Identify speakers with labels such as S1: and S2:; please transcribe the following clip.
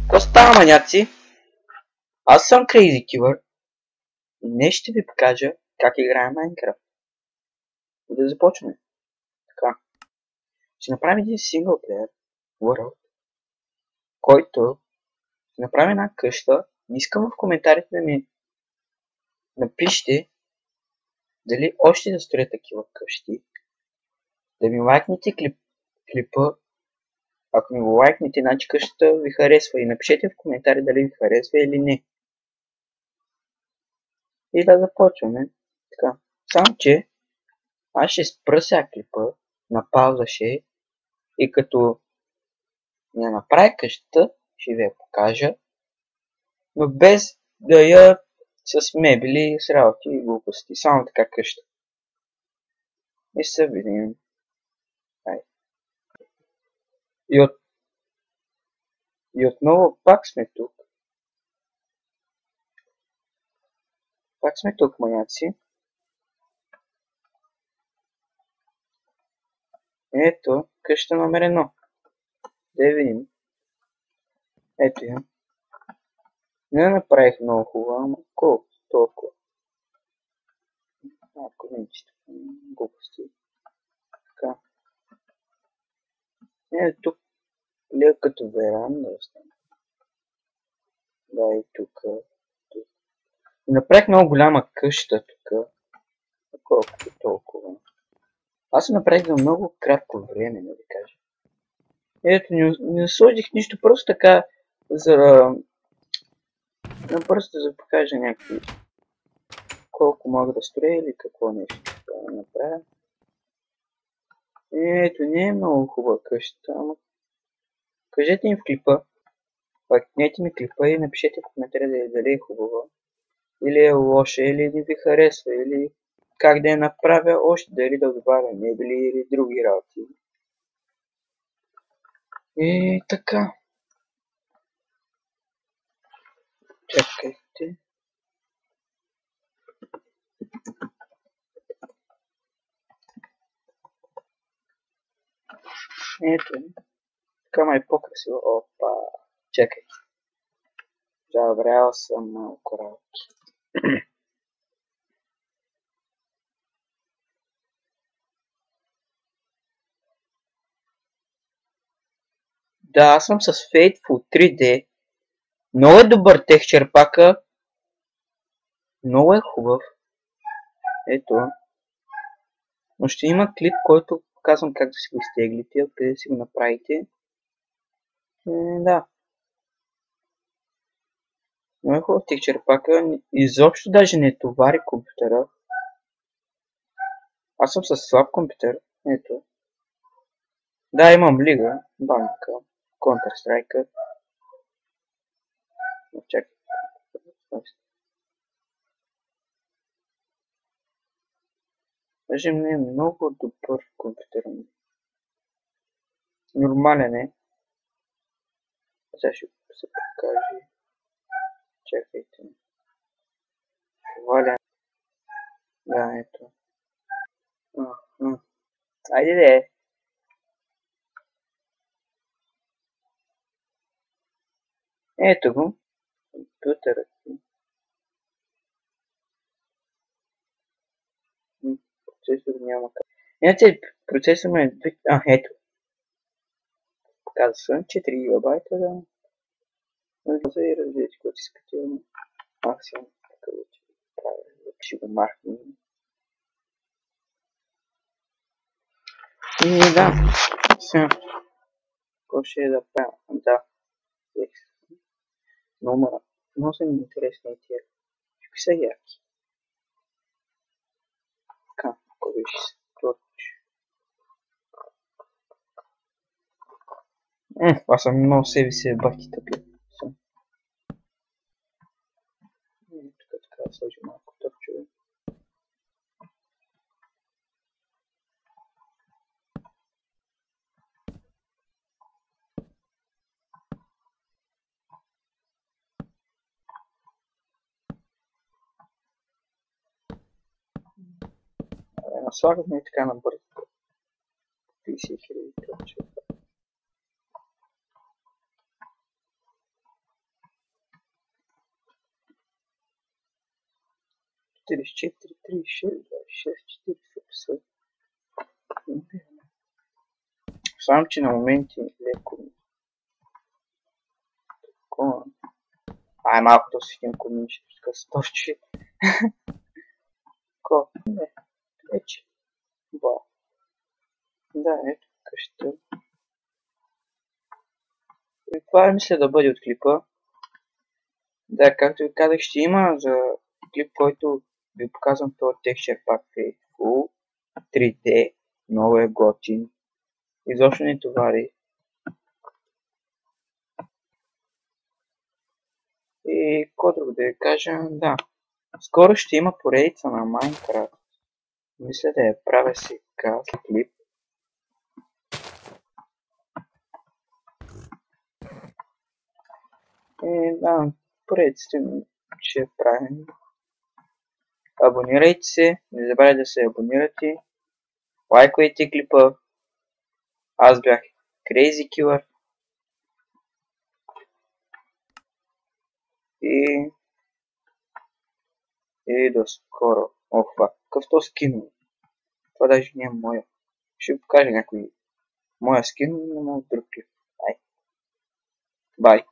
S1: Какво става, маняци? Аз съм Crazy Killer и днес ще ви покажа как играем Minecraft. И да започнем. Така. Ще направим един синглплеер world, който ще направим една къща. Искам в коментарите да ми напишете дали още да строя такива къщи. Да ми лайкнете клипа. Ако ми го лайкнете, значи къщата ви харесва. И напишете в коментари дали ви харесва или не. И да започваме. Така. Само че аз ще спра сега клипа, на пауза ще и като не направя къщата, ще ви я покажа, но без да я с мебели, с работи и глупости. Само така къща. И се видим. И отново пак сме тук. Пак сме тук, маняци. Ето, къща номер 1. Да я видим. Ето я. Не направих много хубаво, ама колко толкова. Малко венчето. Глупости. Така. Ето тук. Лега като веранда остана. Да, и тук. Направих много голяма къща тук. Колкото толкова. Аз се направих за много кратко време, да ви кажа. Ето, не сложих нищо, просто така, просто за да покажа някакви колко мога да строя или какво нещо да направя. Ето, не е много хубава къщата, ама кажете им в клипа, лайкнете ми клипа и напишете в коментарите дали е хубава, или е лоша, или не ви харесва, или как да я направя още, дали да добавя мебели или други работи. И така. Чакайте. Ето. Така ма е по-красиво. Опа. Чакайте. Забрал съм малко работи. Да, аз съм с Fateful 3D. Много е добър текстчър пака. Много е хубав. Ето. Но ще има клип, който показвам как да си го изтеглите, откъде да си го направите. Да. Много е хубав текстчър пака. Изобщо даже не товари компютъра. Аз съм с слаб компютър. Ето. Да, имам лига. Банка. Counter-Strike. Чакай. Даже не е много добър компютър. Нормален е. Сега ще се покажа. Чакайте. Валя. Да, ето. Айде де. Ето го. Компютърът. Процесор няма как. Иначе процесор ме е... ето. Показва съм 4 гигабайта, да. За и развити, който искате. Максимум. Така вече правя. Ще го махнем. И да. Сега. Какво ще е да правя? Да. Номера. Много са ми интересни тия. Какви са ярки? Така, ако виж точно. Това са много себе си бахти тъпи. Тук така да сложим малко тъпчове. Наслагаме и така набързо. 50 000 тъпчове. 44, 36, 26, 40, 50. Само, че на моменти леко такова. Ай, малко да си хем коминче, така стовче. Ко? Не, вече. Ба. Да, ето къщата. И това мисля да бъде от клипа. Да, както ви казах, ще има за клип, който ви показвам този текстчер пак е Full 3D, много е готин. Изобщо не товари. И какво друго да ви кажа, да. Скоро ще има поредица на Minecraft. Мисля да я правя сега клип. И да, поредиците ще я правим. Абонирайте се, не забравяйте да се абонирате. Лайквайте клипа. Аз бях Crazy Killer. И до скоро. Охва, какъв то скин? Това даже не е моя. Ще ви покажа някой моя скин, но друг клип. Ай. Бай.